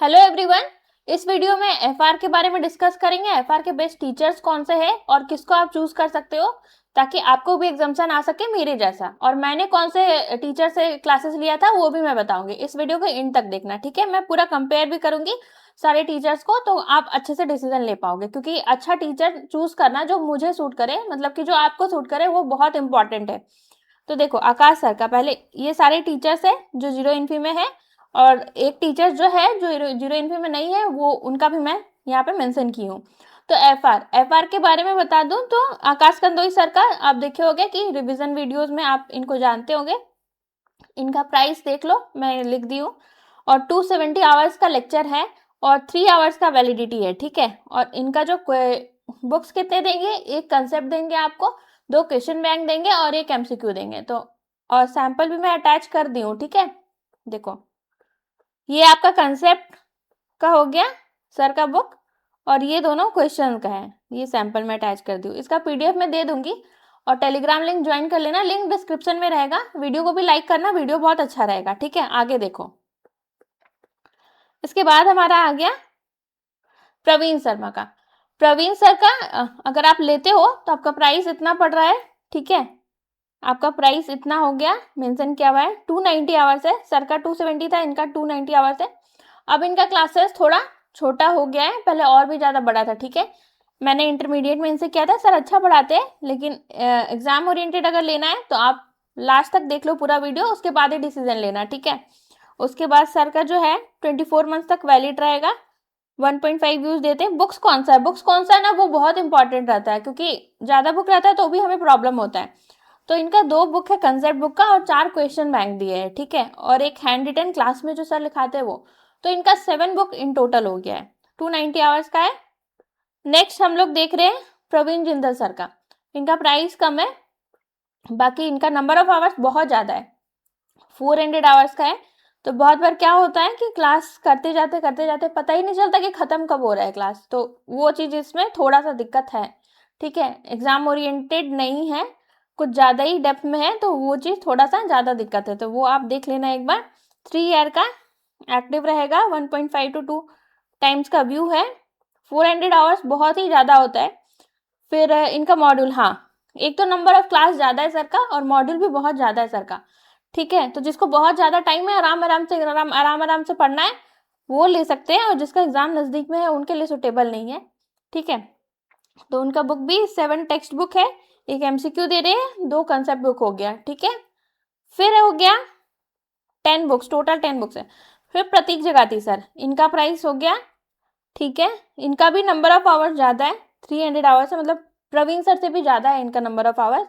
Hello everyone. इस video में FR के बारे में डिस्कस करेंगे। एफआर के बेस्ट टीचर्स कौन से हैं और किसको आप चूज कर सकते हो ताकि आपको भी एग्जाम्शन आ सके मेरे जैसा। और मैंने कौन से टीचर से क्लासेस लिया था वो भी मैं बताऊंगी। इस वीडियो को एंड तक देखना, ठीक है। मैं पूरा कंपेयर भी करूंगी सारे टीचर्स को, तो आप अच्छे से डिसीजन ले पाओगे, क्योंकि अच्छा टीचर चूज करना जो मुझे सूट करे, मतलब कि जो आपको सूट करे, वो बहुत इंपॉर्टेंट है। तो देखो, आकाश सर का पहले, ये सारे टीचर्स है जो जीरो इन्फी में है, और एक टीचर जो है जो जीरो इन्फी में नहीं है, वो उनका भी मैं यहाँ पे मेंशन की हूँ। तो एफआर के बारे में बता दूं तो आकाश कंदोई सर का आप देखे होंगे कि रिवीजन वीडियोस में आप इनको जानते होंगे। इनका प्राइस देख लो, मैं लिख दी हूँ। और 270 आवर्स का लेक्चर है और 3 आवर्स का वैलिडिटी है, ठीक है। और इनका जो बुक्स कितने देंगे, एक कंसेप्ट देंगे आपको, 2 क्वेश्चन बैंक देंगे और एक एमसीक्यू देंगे। तो और सैंपल भी मैं अटैच कर दी हूँ, ठीक है। देखो, ये आपका कंसेप्ट का हो गया सर का बुक, और ये दोनों क्वेश्चन का है। ये सैंपल में अटैच कर दी हूँ, इसका पीडीएफ में दे दूंगी। और टेलीग्राम लिंक ज्वाइन कर लेना, लिंक डिस्क्रिप्शन में रहेगा। वीडियो को भी लाइक करना, वीडियो बहुत अच्छा रहेगा, ठीक है। आगे देखो, इसके बाद हमारा आ गया प्रवीण शर्मा का। प्रवीण सर का अगर आप लेते हो तो आपका प्राइस इतना पड़ रहा है, ठीक है। आपका प्राइस इतना हो गया, मेंशन किया हुआ है। 290 आवर्स है, सर का 270 था, इनका 290 आवर्स है। अब इनका क्लासेस थोड़ा छोटा हो गया है, पहले और भी ज्यादा बड़ा था, ठीक है। मैंने इंटरमीडिएट में इनसे किया था, सर अच्छा पढ़ाते हैं, लेकिन एग्जाम ओरिएंटेड अगर लेना है तो आप लास्ट तक देख लो पूरा वीडियो, उसके बाद ही डिसीजन लेना, ठीक है। उसके बाद सर का जो है 24 मंथ तक वैलिड रहेगा। 1.5 व्यूज देते हैं। बुक्स कौन सा है ना, वो बहुत इंपॉर्टेंट रहता है, क्योंकि ज्यादा बुक रहता है तो भी हमें प्रॉब्लम होता है। तो इनका 2 बुक है कंसेप्ट बुक का, और 4 क्वेश्चन बैंक दिए हैं, ठीक है। और एक हैंड रिटन क्लास में जो सर लिखाते हैं वो। तो इनका 7 बुक इन टोटल हो गया है। 290 आवर्स का है। नेक्स्ट हम लोग देख रहे हैं प्रवीण जिंदल सर का। इनका प्राइस कम है, बाकी इनका नंबर ऑफ आवर्स बहुत ज्यादा है, 400 आवर्स का है। तो बहुत बार क्या होता है कि क्लास करते जाते पता ही नहीं चलता कि खत्म कब हो रहा है क्लास, तो वो चीज इसमें थोड़ा सा दिक्कत है, ठीक है। एग्जाम ओरिएंटेड नहीं है, कुछ ज्यादा ही डेप्थ में है, तो वो चीज थोड़ा सा ज्यादा दिक्कत है, तो वो आप देख लेना एक बार। 3 ईयर का एक्टिव रहेगा, 1.5 to 2 टाइम्स का व्यू है। 400 आवर्स बहुत ही ज्यादा होता है। फिर इनका मॉड्यूल, हाँ, एक तो नंबर ऑफ क्लास ज्यादा है सर का, और मॉड्यूल भी बहुत ज्यादा है सर का, ठीक है। तो जिसको बहुत ज्यादा टाइम है, आराम से पढ़ना है, वो ले सकते हैं, और जिसका एग्जाम नजदीक में है उनके लिए सुटेबल नहीं है, ठीक है। तो उनका बुक भी 7 टेक्स्ट बुक है, एक एमसीक्यू दे रहे हैं, 2 कंसेप्ट बुक हो गया, ठीक है। फिर हो गया 10 बुक्स, टोटल 10 बुक्स है। फिर प्रतीक जगाती सर, इनका प्राइस हो गया, ठीक है। इनका भी नंबर ऑफ आवर्स ज्यादा है, 300 आवर्स है, मतलब प्रवीण सर से भी ज्यादा है इनका नंबर ऑफ आवर्स।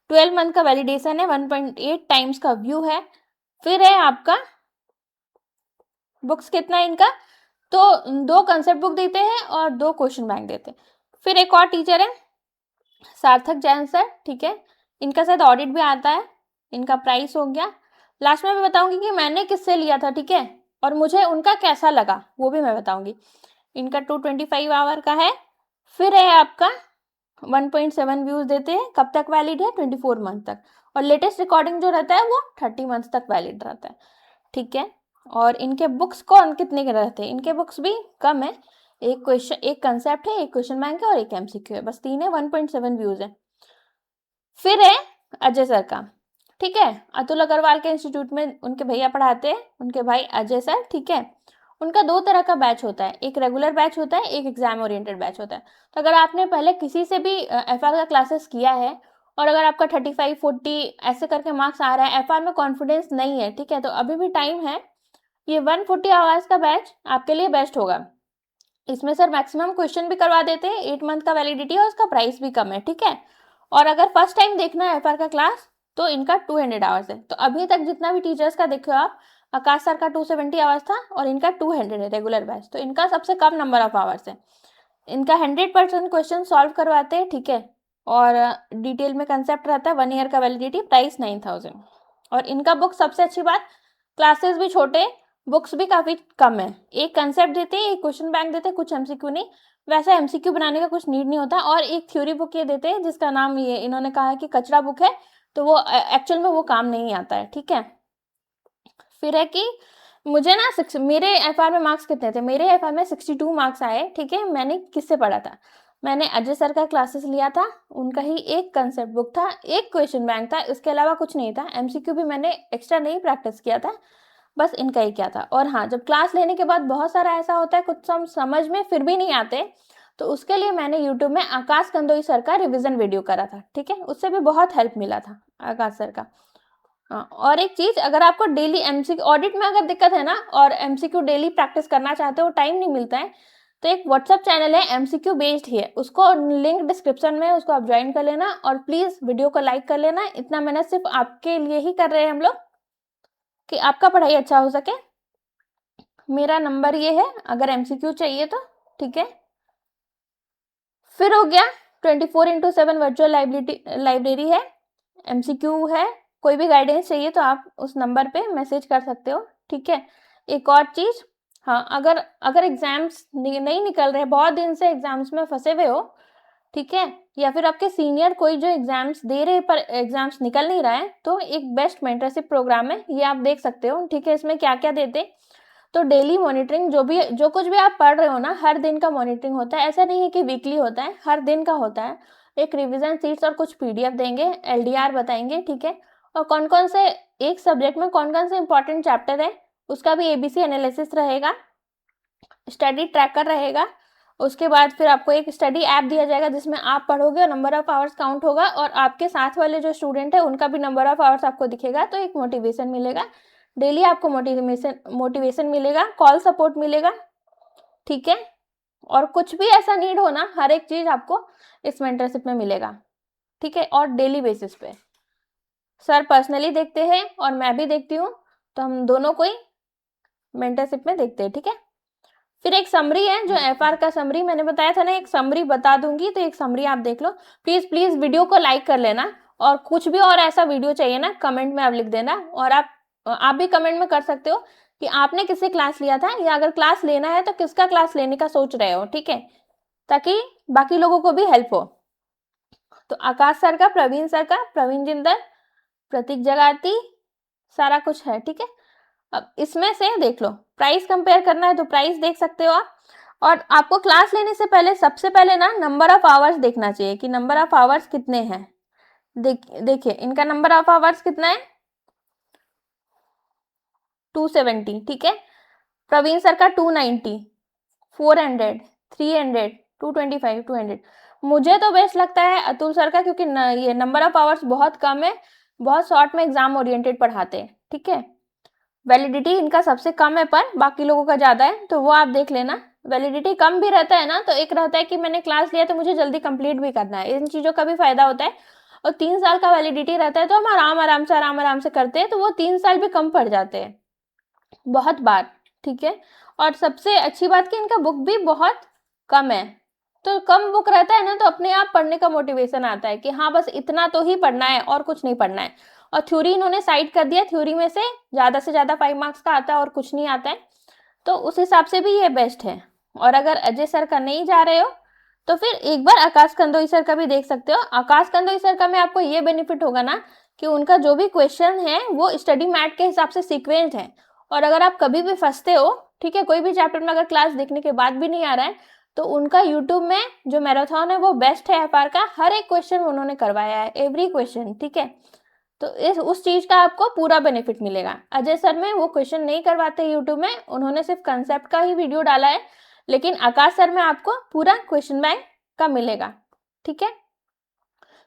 12 मंथ का वैलिडेशन है, 1.8 टाइम्स का व्यू है। फिर है आपका बुक्स कितना है इनका, तो 2 कंसेप्ट बुक देते हैं और 2 क्वेश्चन बैंक देते हैं। फिर एक और टीचर है सार्थक जैन सर, ठीक है। इनका शायद ऑडिट भी आता है। इनका प्राइस हो गया, लास्ट में मैं बताऊंगी कि मैंने किससे लिया था, ठीक है, और मुझे उनका कैसा लगा वो भी मैं बताऊंगी। इनका 225 आवर का है। फिर है आपका 1.7 व्यूज देते हैं, कब तक वैलिड है, 24 मंथ तक। और लेटेस्ट रिकॉर्डिंग जो रहता है वो 30 मंथ तक वैलिड रहता है, ठीक है। और इनके बुक्स कौन कितने के रहते हैं, इनके बुक्स भी कम है। एक क्वेश्चन, एक कंसेप्ट है, एक क्वेश्चन बैंक है और एक एमसीक्यू है, बस 3 है। 1.7 व्यूज है। फिर है अजय सर का, ठीक है। अतुल अग्रवाल के इंस्टीट्यूट में उनके भैया पढ़ाते हैं, उनके भाई अजय सर, ठीक है। उनका 2 तरह का बैच होता है, एक रेगुलर बैच होता है, एक एग्जाम ओरिएंटेड बैच होता है। तो अगर आपने पहले किसी से भी एफआर का क्लासेस किया है, और अगर आपका 35 40 ऐसे करके मार्क्स आ रहा है, एफआर में कॉन्फिडेंस नहीं है, ठीक है, तो अभी भी टाइम है। ये 140 आवर्स का बैच आपके लिए बेस्ट होगा। इसमें सर मैक्सिमम क्वेश्चन भी करवा देते हैं, 8 मंथ का वैलिडिटी है, उसका प्राइस भी कम है, ठीक है। और अगर फर्स्ट टाइम देखना है एफआर का क्लास, तो इनका 200 आवर्स है। तो अभी तक जितना भी टीचर्स का देखो आप, आकाश सर का 270 आवर्स था और इनका 200 है रेगुलर बैच, तो इनका सबसे कम नंबर ऑफ आवर्स है। इनका 100% क्वेश्चन सॉल्व करवाते हैं, ठीक है। और डिटेल में कंसेप्ट रहता है, 1 ईयर का वैलिडिटी, प्राइस 9000। और इनका बुक सबसे अच्छी बात, क्लासेस भी छोटे, बुक्स भी काफी कम है। एक कंसेप्ट देते हैं, एक क्वेश्चन बैंक देते हैं, कुछ एमसीक्यू नहीं। वैसा एमसीक्यू बनाने का कुछ नीड नहीं होता। और एक थ्योरी बुक ये देते हैं जिसका नाम ये इन्होंने कहा है कि कचरा बुक है, तो वो एक्चुअल में वो काम नहीं आता है, ठीक है। फिर है कि मुझे ना मेरे एफआर में मार्क्स कितने थे, मेरे एफआर में 62 मार्क्स आए, ठीक है। मैंने किससे पढ़ा था, मैंने अजय सर का क्लासेस लिया था, उनका ही एक कंसेप्ट बुक था, एक क्वेश्चन बैंक था, इसके अलावा कुछ नहीं था। एमसीक्यू भी मैंने एक्स्ट्रा नहीं प्रैक्टिस किया था, बस इनका ही क्या था। और हाँ, जब क्लास लेने के बाद बहुत सारा ऐसा होता है, कुछ समझ में फिर भी नहीं आते, तो उसके लिए मैंने यूट्यूब में आकाश कंदोई सर का रिविजन वीडियो करा था, ठीक है। उससे भी बहुत हेल्प मिला था आकाश सर का। और एक चीज, अगर आपको डेली एमसीक्यू ऑडिट में अगर दिक्कत है ना, और एमसीक्यू डेली प्रैक्टिस करना चाहते हो, टाइम नहीं मिलता है, तो एक व्हाट्सएप चैनल है एमसीक्यू बेस्ड ही है, उसको लिंक डिस्क्रिप्शन में, उसको आप ज्वाइन कर लेना, और प्लीज वीडियो को लाइक कर लेना। इतना मेहनत सिर्फ आपके लिए ही कर रहे हैं हम लोग, कि आपका पढ़ाई अच्छा हो सके। मेरा नंबर ये है अगर एमसीक्यू चाहिए तो, ठीक है। फिर हो गया 24/7 वर्चुअल लाइब्रेरी है, एमसीक्यू है, कोई भी गाइडेंस चाहिए तो आप उस नंबर पे मैसेज कर सकते हो, ठीक है। एक और चीज, हाँ, अगर एग्जाम्स नहीं निकल रहे, बहुत दिन से एग्जाम्स में फंसे हुए हो, ठीक है, या फिर आपके सीनियर कोई जो एग्जाम्स दे रहे पर एग्जाम्स निकल नहीं रहा है, तो एक बेस्ट मेंटरशिप प्रोग्राम है, ये आप देख सकते हो, ठीक है। इसमें क्या क्या देते, तो डेली मॉनिटरिंग, जो कुछ भी आप पढ़ रहे हो ना, हर दिन का मॉनिटरिंग होता है, ऐसा नहीं है कि वीकली होता है, हर दिन का होता है। एक रिवीजन सीट्स और कुछ पीडीएफ देंगे, एलडीआर बताएंगे, ठीक है। और कौन कौन से एक सब्जेक्ट में कौन कौन से इंपॉर्टेंट चैप्टर है, उसका भी एबीसी एनालिसिस रहेगा, स्टडी ट्रैकर रहेगा। उसके बाद फिर आपको एक स्टडी ऐप दिया जाएगा, जिसमें आप पढ़ोगे और नंबर ऑफ आवर्स काउंट होगा, और आपके साथ वाले जो स्टूडेंट है उनका भी नंबर ऑफ आवर्स आपको दिखेगा, तो एक मोटिवेशन मिलेगा, डेली आपको मोटिवेशन मिलेगा, कॉल सपोर्ट मिलेगा, ठीक है। और कुछ भी ऐसा नीड हो ना, हर एक चीज आपको इस मेंटरशिप में मिलेगा, ठीक है। और डेली बेसिस पे सर पर्सनली देखते हैं और मैं भी देखती हूँ, तो हम दोनों को ही मेंटरशिप में देखते हैं, ठीक है। फिर एक समरी है, जो एफआर का समरी मैंने बताया था ना, एक समरी बता दूंगी, तो एक समरी आप देख लो। प्लीज प्लीज वीडियो को लाइक कर लेना, और कुछ भी और ऐसा वीडियो चाहिए ना, कमेंट में आप लिख देना। और आप भी कमेंट में कर सकते हो कि आपने किससे क्लास लिया था, या अगर क्लास लेना है तो किसका क्लास लेने का सोच रहे हो, ठीक है, ताकि बाकी लोगों को भी हेल्प हो। तो आकाश सर का, प्रवीण सर का, प्रवीण जिंदल, प्रतीक जगाती, सारा कुछ है, ठीक है। अब इसमें से देख लो, प्राइस कंपेयर करना है तो प्राइस देख सकते हो आप। और आपको क्लास लेने से पहले सबसे पहले ना नंबर ऑफ आवर्स देखना चाहिए, कि नंबर ऑफ आवर्स कितने हैं। देखिए इनका नंबर ऑफ आवर्स कितना है, 270, ठीक है। प्रवीण सर का 290, 400, 300, 225, 200। मुझे तो बेस्ट लगता है अतुल सर का, क्योंकि ये नंबर ऑफ आवर्स बहुत कम है, बहुत शॉर्ट में एग्जाम ओरिएंटेड पढ़ाते हैं, ठीक है। वैलिडिटी इनका सबसे कम है, पर बाकी लोगों का ज्यादा है, तो वो आप देख लेना। वैलिडिटी कम भी रहता है ना, तो एक रहता है कि मैंने क्लास लिया तो मुझे जल्दी कंप्लीट भी करना है, इन चीजों का भी फायदा होता है। और 3 साल का वैलिडिटी रहता है, तो हम आराम आराम से करते हैं, तो वो 3 साल भी कम पड़ जाते हैं बहुत बार, ठीक है। और सबसे अच्छी बात कि इनका बुक भी बहुत कम है, तो कम बुक रहता है ना, तो अपने आप पढ़ने का मोटिवेशन आता है कि हाँ बस इतना तो ही पढ़ना है और कुछ नहीं पढ़ना है। और थ्योरी इन्होंने साइड कर दिया, थ्योरी में से ज्यादा 5 मार्क्स का आता है और कुछ नहीं आता है, तो उस हिसाब से भी ये बेस्ट है। और अगर अजय सर का नहीं जा रहे हो, तो फिर एक बार आकाश कंदोई सर का भी देख सकते हो। आकाश कंदोई सर का में आपको ये बेनिफिट होगा ना, कि उनका जो भी क्वेश्चन है वो स्टडी मैट के हिसाब से सीक्वेंस है। और अगर आप कभी भी फंसते हो, ठीक है, कोई भी चैप्टर में अगर क्लास देखने के बाद भी नहीं आ रहा है, तो उनका यूट्यूब में जो मैराथन है वो बेस्ट है एफआर का, हर एक क्वेश्चन उन्होंने करवाया है, एवरी क्वेश्चन, ठीक है। तो उस चीज का आपको पूरा बेनिफिट मिलेगा। अजय सर में वो क्वेश्चन नहीं करवाते यूट्यूब में, उन्होंने सिर्फ कंसेप्ट का ही वीडियो डाला है, लेकिन आकाश सर में आपको पूरा क्वेश्चन बैंक का मिलेगा, ठीक है।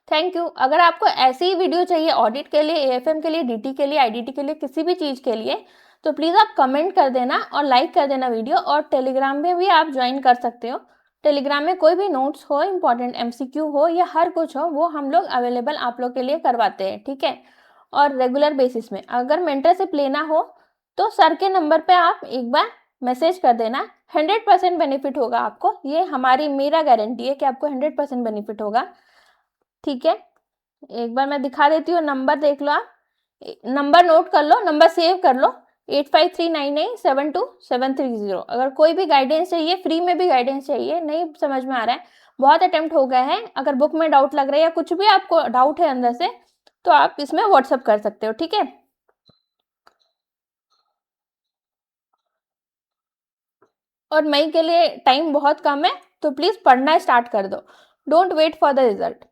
Thank you. अगर आपको ऐसी ही वीडियो चाहिए ऑडिट के लिए, एएफएम के लिए, डीटी के लिए, आईडीटी के लिए, किसी भी चीज के लिए, तो प्लीज आप कमेंट कर देना और लाइक कर देना वीडियो। और टेलीग्राम में भी आप ज्वाइन कर सकते हो, टेलीग्राम में कोई भी नोट्स हो, इंपॉर्टेंट एमसीक्यू हो या हर कुछ हो, वो हम लोग अवेलेबल आप लोग के लिए करवाते हैं, ठीक है। और रेगुलर बेसिस में अगर मेंटरशिप लेना हो, तो सर के नंबर पे आप एक बार मैसेज कर देना, 100% बेनिफिट होगा आपको, ये मेरा गारंटी है कि आपको 100% बेनिफिट होगा, ठीक है। एक बार मैं दिखा देती हूँ, नंबर देख लो आप, नंबर नोट कर लो, नंबर सेव कर लो, 8539972730। अगर कोई भी गाइडेंस चाहिए, फ्री में भी गाइडेंस चाहिए, नहीं समझ में आ रहा है, बहुत अटेम्प्ट हो गया है, अगर बुक में डाउट लग रहा है या कुछ भी आपको डाउट है अंदर से, तो आप इसमें व्हाट्सअप कर सकते हो, ठीक है। और मई के लिए टाइम बहुत कम है, तो प्लीज़ पढ़ना स्टार्ट कर दो। Don't wait for the result.